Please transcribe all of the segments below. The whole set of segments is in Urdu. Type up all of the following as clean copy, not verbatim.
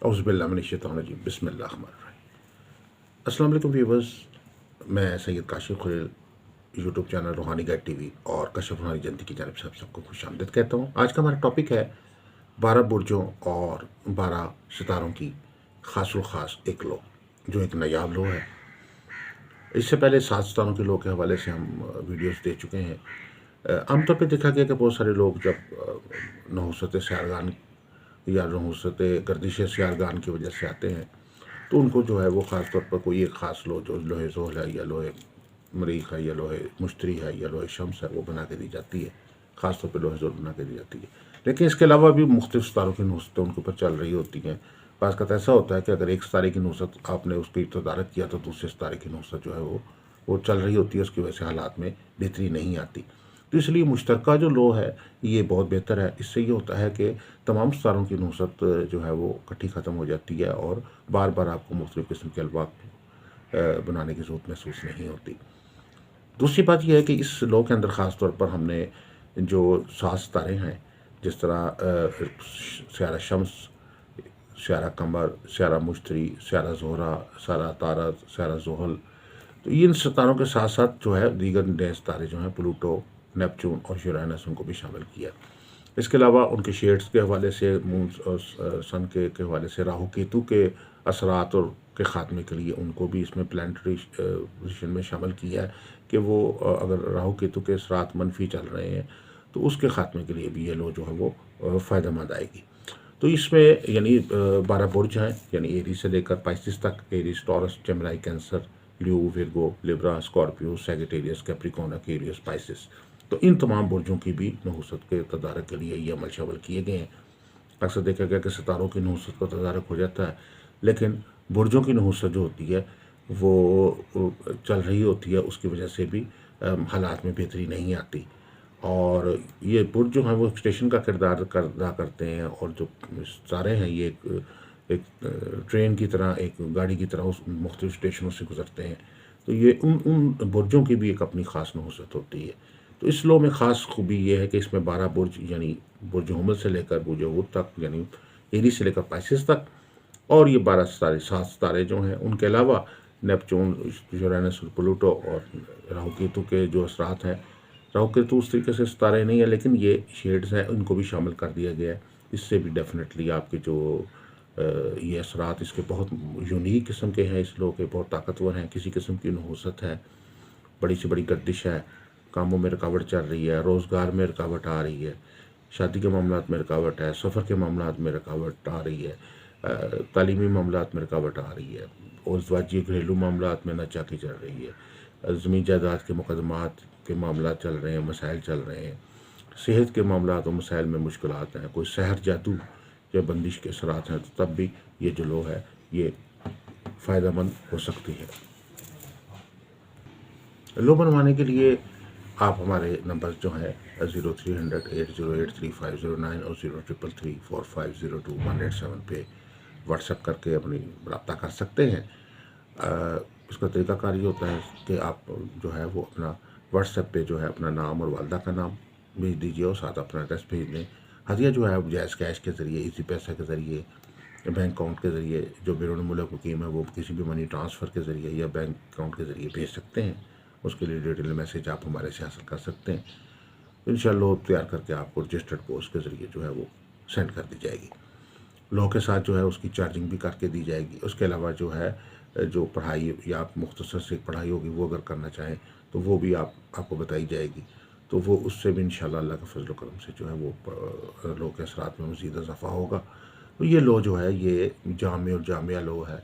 اعوذ باللہ من الشیطان الرجیم، بسم اللہ الرحمن الرحیم۔ السلام علیکم ویورز، میں سید کاشف خلیل یوٹیوب چینل روحانی گائیڈ ٹی وی اور کشف روحانی جنتی کی جانب سے آپ سب کو خوش آمدید کہتا ہوں۔ آج کا ہمارا ٹاپک ہے 12 برجوں اور 12 ستاروں کی خاص و خاص ایک لو، جو ایک نایاب لو ہے۔ اس سے پہلے 7 ستاروں کے لو کے حوالے سے ہم ویڈیوز دے چکے ہیں۔ عام طور پہ دیکھا گیا کہ بہت سارے لوگ جب نحوست سیارگان یا نحوست گردش سیارگان کی وجہ سے آتے ہیں تو ان کو جو ہے وہ خاص طور پر کوئی ایک خاص لو، جو لوہے زحل ہے یا لوہے مریخ ہے یا لوہے مشتری ہے یا لوہے شمس ہے، وہ بنا کے دی جاتی ہے۔ خاص طور پہ لوہے زحل بنا کے دی جاتی ہے، لیکن اس کے علاوہ بھی مختلف ستاروں کی نحوستیں ان کے اوپر چل رہی ہوتی ہیں۔ بعض کا ایسا ہوتا ہے کہ اگر ایک ستارے کی نحوست آپ نے اس کی تدارک کیا تو دوسرے ستارے کی نحوست جو ہے وہ چل رہی ہوتی ہے، اس کی وجہ سے حالات میں بہتری نہیں آتی۔ تو اس لیے مشترکہ جو لو ہے یہ بہت بہتر ہے۔ اس سے یہ ہوتا ہے کہ تمام ستاروں کی نحوست جو ہے وہ اکٹھی ختم ہو جاتی ہے اور بار بار آپ کو مختلف قسم کے الواق بنانے کی ضرورت محسوس نہیں ہوتی۔ دوسری بات یہ ہے کہ اس لو کے اندر خاص طور پر ہم نے جو 7 ستارے ہیں، جس طرح سیارہ شمس، سیارہ قمر، سیارہ مشتری، سیارہ زہرہ، سیارہ عطارد، سیارہ زحل، تو ان ستاروں کے ساتھ ساتھ جو ہے دیگر نئے ستارے جو ہیں پلوٹو، نیپچون اور یورینس، ان کو بھی شامل کیا۔ اس کے علاوہ ان کے شیڈز کے حوالے سے، مون اور سن کے حوالے سے راہو کیتو کے اثرات اور کے خاتمے کے لیے ان کو بھی اس میں پلانٹری پوزیشن میں شامل کیا ہے کہ وہ اگر راہو کیتو کے اثرات منفی چل رہے ہیں تو اس کے خاتمے کے لیے بھی یہ لو جو ہے وہ فائدہ مند آئے گی۔ تو اس میں یعنی 12 برج ہیں، یعنی ایریز سے لے کر پائسس تک، ایریز، ٹورس، جیمنائی، کینسر، لیو، ویرگو، لیبرا، اسکارپیو، سیگیٹیریس، کیپریکون، ایکویریس، پائسس، تو ان تمام برجوں کی بھی نحوست کے تدارک کے لیے یہ عمل شامل کیے گئے ہیں۔ اکثر دیکھا گیا کہ ستاروں کی نحوست کا تدارک ہو جاتا ہے، لیکن برجوں کی نحوست جو ہوتی ہے وہ چل رہی ہوتی ہے، اس کی وجہ سے بھی حالات میں بہتری نہیں آتی۔ اور یہ برج جو ہیں وہ اسٹیشن کا کردار ادا کرتے ہیں، اور جو ستارے ہیں یہ ایک ٹرین کی طرح، ایک گاڑی کی طرح اس مختلف اسٹیشنوں سے گزرتے ہیں۔ تو یہ ان برجوں کی بھی ایک اپنی خاص نحوست ہوتی ہے۔ تو اس لو میں خاص خوبی یہ ہے کہ اس میں 12 برج، یعنی برج حمل سے لے کر برج عود تک، یعنی ایری سے لے کر پائسس تک، اور یہ 12 ستارے، 7 ستارے جو ہیں، ان کے علاوہ نیپچون، یورینس اور پلوٹو اور راہو کیتو کے جو اثرات ہیں، راہو کیتو اس طریقے سے ستارے نہیں ہیں لیکن یہ شیڈز ہیں، ان کو بھی شامل کر دیا گیا ہے۔ اس سے بھی ڈیفینیٹلی آپ کے جو یہ اثرات اس کے بہت یونیک قسم کے ہیں، اس لو کے بہت طاقتور ہیں، کسی قسم کی نحوست ہے، بڑی سے بڑی گردش ہے، کاموں میں رکاوٹ چل رہی ہے، روزگار میں رکاوٹ آ رہی ہے، شادی کے معاملات میں رکاوٹ ہے، سفر کے معاملات میں رکاوٹ آ رہی ہے، تعلیمی معاملات میں رکاوٹ آ رہی ہے، اور ازدواجی گھریلو معاملات میں ناچاکی چل رہی ہے، زمین جائیداد کے مقدمات کے معاملات چل رہے ہیں، مسائل چل رہے ہیں، صحت کے معاملات و مسائل میں مشکلات ہیں، کوئی سحر جادو یا بندش کے اثرات ہیں، تو تب بھی یہ جو لو ہے یہ فائدہ مند ہو سکتی ہے۔ لو بنوانے کے لیے آپ ہمارے نمبر جو ہیں 030080835009 اور 03334502 پہ واٹس ایپ کر کے اپنی رابطہ کر سکتے ہیں۔ اس کا طریقہ کار یہ ہوتا ہے کہ آپ جو ہے وہ اپنا واٹس ایپ پہ جو ہے اپنا نام اور والدہ کا نام بھیج دیجیے اور ساتھ اپنا ایڈریس بھیج دیں۔ ہدیہ جو ہے جائز کیش کے ذریعے، ایزی پیسہ کے ذریعے، بینک اکاؤنٹ کے ذریعے، جو بیرون ملک مقیم ہے وہ کسی بھی منی ٹرانسفر کے ذریعے یا بینک اکاؤنٹ کے ذریعے بھیج سکتے ہیں۔ اس کے لیے ڈیٹیل میسیج آپ ہمارے سے حاصل کر سکتے ہیں۔ انشاءاللہ تیار کر کے آپ کو رجسٹرڈ پوسٹ کے ذریعے جو ہے وہ سینڈ کر دی جائے گی۔ لو کے ساتھ جو ہے اس کی چارجنگ بھی کر کے دی جائے گی۔ اس کے علاوہ جو ہے جو پڑھائی یا آپ مختصر سے پڑھائی ہوگی وہ اگر کرنا چاہیں تو وہ بھی آپ کو بتائی جائے گی، تو وہ اس سے بھی انشاءاللہ اللہ کے فضل و کرم سے جو ہے وہ لو کے اثرات میں مزید اضافہ ہوگا۔ تو یہ لو جو ہے یہ جامع اور جامعہ لو ہے،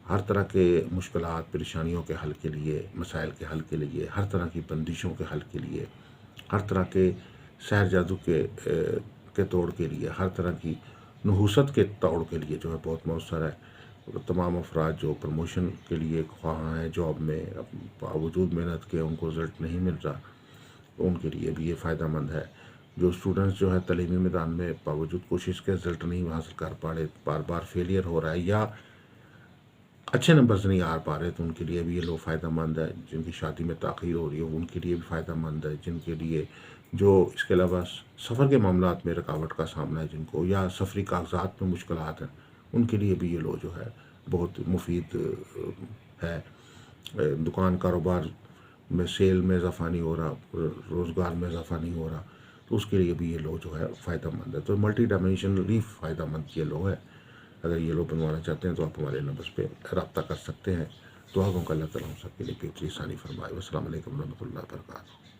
ہر طرح کے مشکلات، پریشانیوں کے حل کے لیے، مسائل کے حل کے لیے، ہر طرح کی بندشوں کے حل کے لیے، ہر طرح کے سحر جادو کے توڑ کے لیے، ہر طرح کی نحوست کے توڑ کے لیے جو ہے بہت مؤثر ہے۔ تمام افراد جو پروموشن کے لیے خواہاں ہیں، جاب میں باوجود محنت کے ان کو رزلٹ نہیں مل رہا، تو ان کے لیے بھی یہ فائدہ مند ہے۔ جو اسٹوڈنٹس جو ہے تعلیمی میدان میں باوجود کوشش کے رزلٹ نہیں حاصل کر پا رہے، بار بار فیلئر ہو رہا ہے یا اچھے نمبرز نہیں آ پا رہے، تو ان کے لیے بھی یہ لو فائدہ مند ہے۔ جن کی شادی میں تاخیر ہو رہی ہے ان کے لیے بھی فائدہ مند ہے۔ جن کے لیے جو اس کے علاوہ سفر کے معاملات میں رکاوٹ کا سامنا ہے جن کو، یا سفری کاغذات میں مشکلات ہیں، ان کے لیے بھی یہ لو جو ہے بہت مفید ہے. دکان کاروبار میں سیل میں اضافہ نہیں ہو رہا، روزگار میں اضافہ نہیں ہو رہا، تو اس کے لیے بھی یہ لو جو ہے فائدہ مند ہے. تو ملٹی ڈائمینشنلی فائدہ مند یہ لو ہے. اگر یہ لو بنوانا چاہتے ہیں تو آپ ہمارے نمبر پہ رابطہ کر سکتے ہیں. دعا گوں کا اللہ تعالیٰ ہم سب کے لیے بہتری ثانی فرمائے. السلام علیکم ورحمۃ اللہ وبرکاتہ.